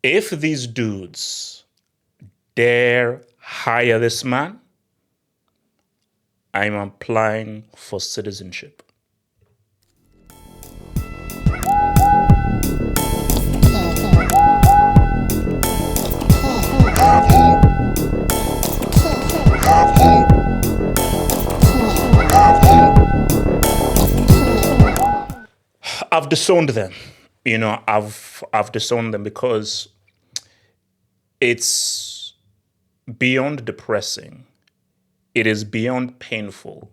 If these dudes dare hire this man, I'm applying for citizenship. I've disowned them. I've disowned them because it's beyond depressing. It is beyond painful,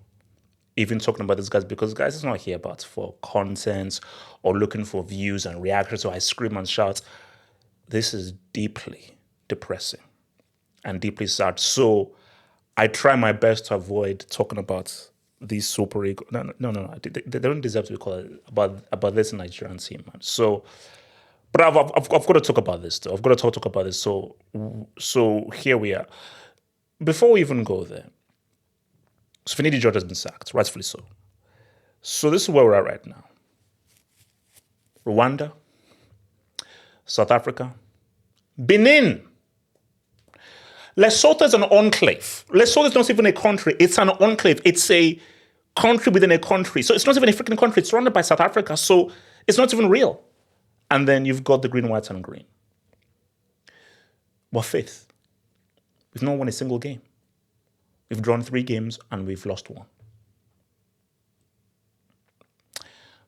even talking about these guys, because guys is not here about for content or looking for views and reactions, so I scream and shout. This is deeply depressing and deeply sad. So I try my best to avoid talking about these super ego. No. They don't deserve to be called about this Nigerian team, man. So, but I've got to talk about this though. I've got to talk about this. So here we are. Before we even go there, so Finidi George has been sacked, rightfully so. So this is where we're at right now. Rwanda, South Africa, Benin. Lesotho is an enclave. Lesotho is not even a country. It's an enclave. It's a country within a country. So it's not even a freaking country. It's surrounded by South Africa. So it's not even real. And then you've got the green, white, and green. What faith? We've not won a single game. We've drawn 3 games and we've lost 1.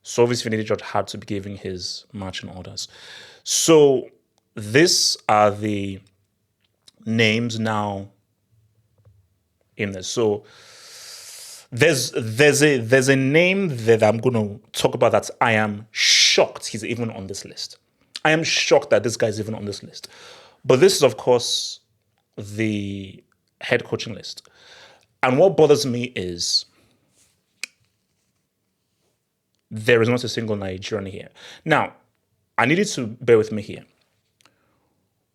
So obviously Finidi George had to be giving his marching orders. So these are the names now in this. So there's a name that I'm going to talk about that I am shocked he's even on this list. I am shocked that this guy is even on this list. But this is, of course, the head coaching list. And what bothers me is there is not a single Nigerian here. Now, I need you to bear with me here.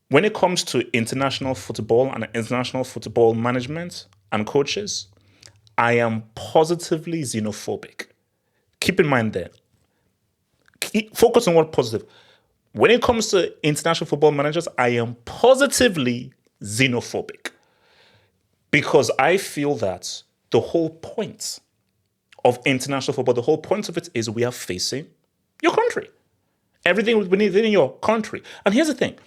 When it comes to international football and international football management and coaches, I am positively xenophobic. Keep in mind that. Focus on what positive. When it comes to international football managers, I am positively xenophobic. Because I feel that the whole point of international football, the whole point of it is we are facing your country. Everything within your country. And here's the thing.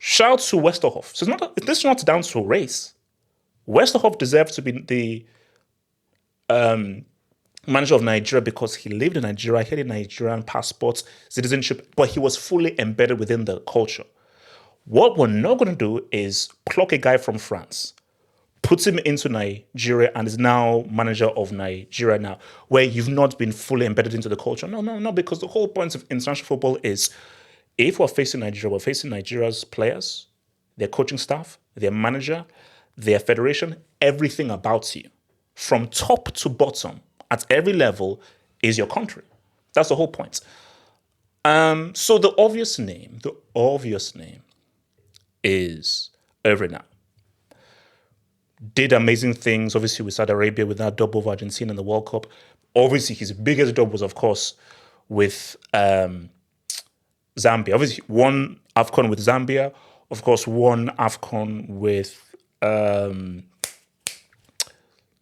Shout to Westerhoff. So this is not down to a race. Westerhoff deserves to be the manager of Nigeria because he lived in Nigeria, he had a Nigerian passport, citizenship, but he was fully embedded within the culture. What we're not going to do is pluck a guy from France, put him into Nigeria, and is now manager of Nigeria now, where you've not been fully embedded into the culture. No, because the whole point of international football is if we're facing Nigeria, we're facing Nigeria's players, their coaching staff, their manager, their federation, everything about you, from top to bottom, at every level, is your country. That's the whole point. So the obvious name is Renard. Did amazing things, obviously, with Saudi Arabia, with that double of Argentina in the World Cup. Obviously, his biggest job was, of course, with Zambia. Obviously, won AFCON with Zambia. Of course, won AFCON with...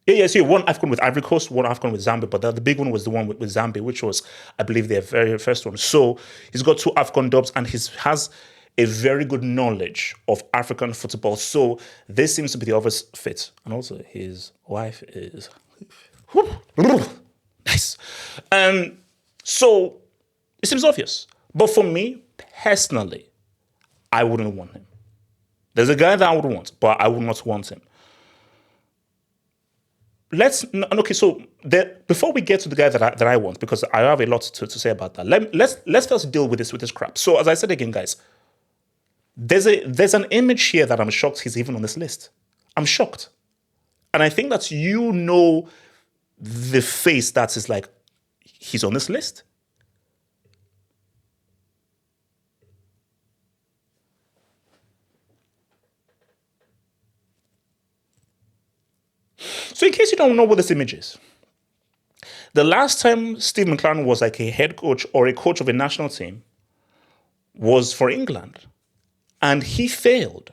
he won AFCON with Ivory Coast, won AFCON with Zambia, but the big one was the one with Zambia, which was, I believe, their very first one. So he's got 2 AFCON dubs, and he has a very good knowledge of African football. So this seems to be the obvious fit. And also, his wife is... nice. So it seems obvious. But for me, personally, I wouldn't want him. There's a guy that I would want, but I would not want him. Before we get to the guy that I want, because I have a lot to say about that, let's first deal with this crap. So as I said again, guys, there's an image here that I'm shocked he's even on this list. I'm shocked. And I think that the face that is like, he's on this list. So in case you don't know what this image is, the last time Steve McLaren was like a head coach or a coach of a national team was for England. And he failed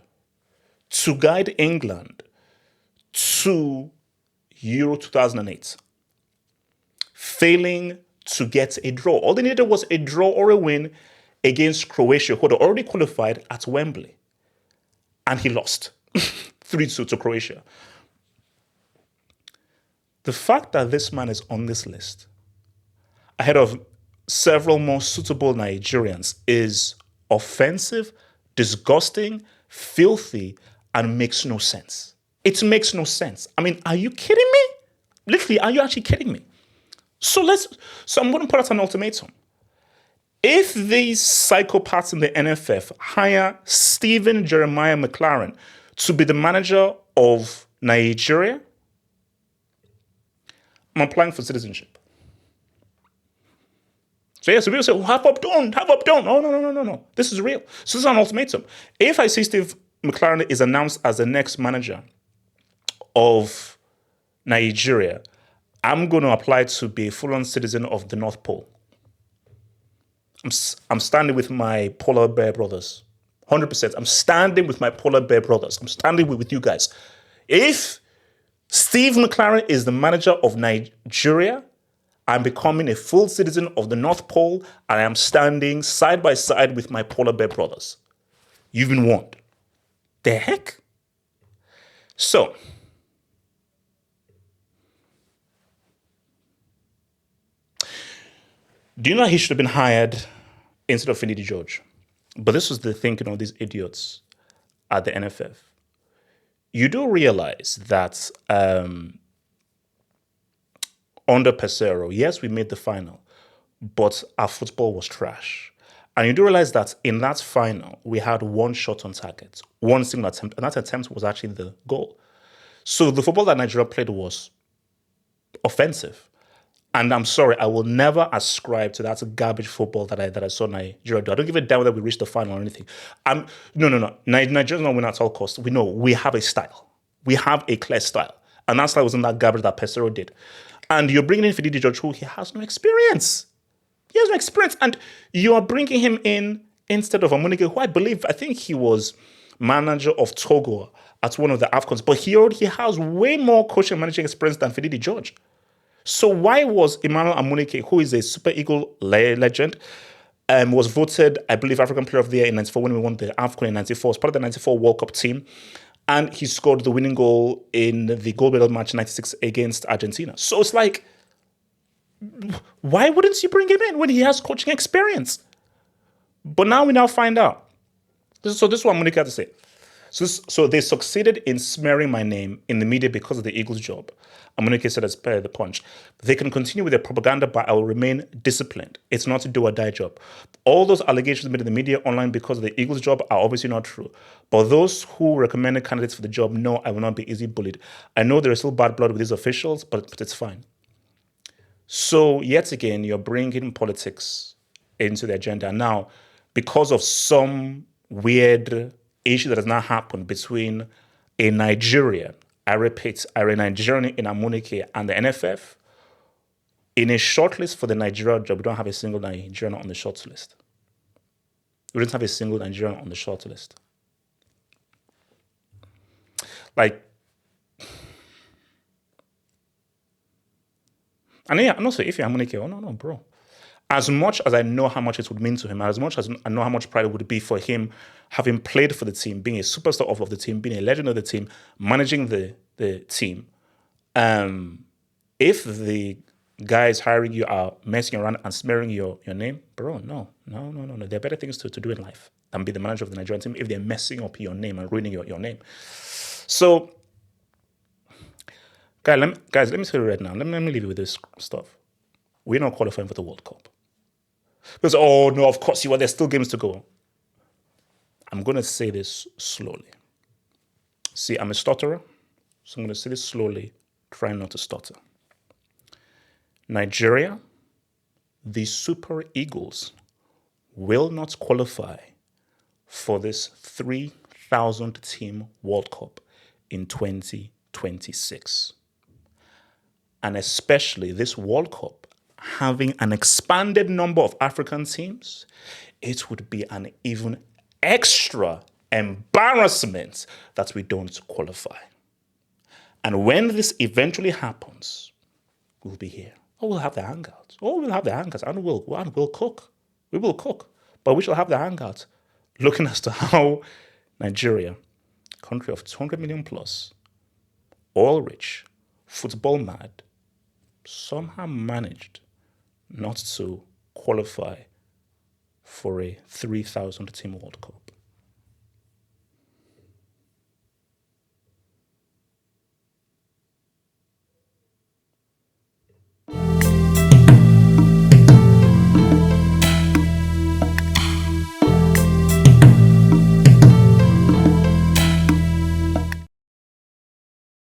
to guide England to Euro 2008, failing to get a draw. All they needed was a draw or a win against Croatia, who had already qualified at Wembley. And he lost 3-2 to Croatia. The fact that this man is on this list, ahead of several more suitable Nigerians, is offensive, disgusting, filthy, and makes no sense. It makes no sense. I mean, are you kidding me? Literally, are you actually kidding me? So I'm going to put out an ultimatum. If these psychopaths in the NFF hire Stephen Jeremiah McLaren to be the manager of Nigeria, I'm applying for citizenship. So yes, people say, well, have up done. Oh, no. This is real. So this is an ultimatum. If I see Steve McLaren is announced as the next manager of Nigeria, I'm going to apply to be a full-on citizen of the North Pole. I'm standing with my polar bear brothers. 100%. I'm standing with my polar bear brothers. I'm standing with you guys. If Steve McLaren is the manager of Nigeria, I'm becoming a full citizen of the North Pole, and I am standing side by side with my polar bear brothers. You've been warned. The heck? So, do you know he should have been hired instead of Finidi George? But this was the thinking of these idiots at the NFF. You do realize that under Pesero, yes, we made the final, but our football was trash. And you do realize that in that final, we had one shot on target, one single attempt, and that attempt was actually the goal. So the football that Nigeria played was offensive. And I'm sorry, I will never ascribe to that garbage football that I saw Nigeria do. I don't give a damn whether we reached the final or anything. No. Nigeria's not win at all costs. We know we have a style. We have a clear style. And that style wasn't that garbage that Pesero did. And you're bringing in Finidi George, who he has no experience. He has no experience. And you are bringing him in instead of Amuneke, who I think he was manager of Togo at one of the AFCONs. But he has way more coaching and managing experience than Finidi George. So why was Emmanuel Amuneke, who is a Super Eagle legend, was voted, I believe, African Player of the Year in 94 when we won the AFCON in 94, was part of the 94 World Cup team, and he scored the winning goal in the gold medal match in 96 against Argentina. So it's like, why wouldn't you bring him in when he has coaching experience? But now we find out. So this is what Amuneke had to say. So they succeeded in smearing my name in the media because of the Eagles job. Amuneke said as per the Punch. They can continue with their propaganda, but I will remain disciplined. It's not a do or die job. All those allegations made in the media online because of the Eagles job are obviously not true. But those who recommended candidates for the job know I will not be easily bullied. I know there is still bad blood with these officials, but it's fine. So yet again, you're bringing politics into the agenda. Now, because of some weird issue that has now happened between a Nigerian, I repeat, a Nigerian in Amuneke and the NFF, in a shortlist for the Nigeria job, we don't have a single Nigerian on the shortlist. We don't have a single Nigerian on the shortlist. And yeah, and also if you're Amuneke, oh no, bro. As much as I know how much it would mean to him, as much as I know how much pride it would be for him having played for the team, being a superstar of the team, being a legend of the team, managing the team, if the guys hiring you are messing around and smearing your name, bro, no. There are better things to do in life than be the manager of the Nigerian team if they're messing up your name and ruining your name. So, guys, let me tell you right now, let me leave you with this stuff. We're not qualifying for the World Cup. Because, oh no, of course there's still games to go. I'm going to say this slowly. See, I'm a stutterer, so I'm going to say this slowly, trying not to stutter. Nigeria, the Super Eagles, will not qualify for this 3,000 team World Cup in 2026. And especially this World Cup having an expanded number of African teams, it would be an even extra embarrassment that we don't qualify. And when this eventually happens, we'll be here. Or we'll have the hangouts. And we'll cook. We will cook. But we shall have the hangouts looking as to how Nigeria, country of 200 million plus, oil rich, football mad, somehow managed not to qualify for a 3,000 team World Cup.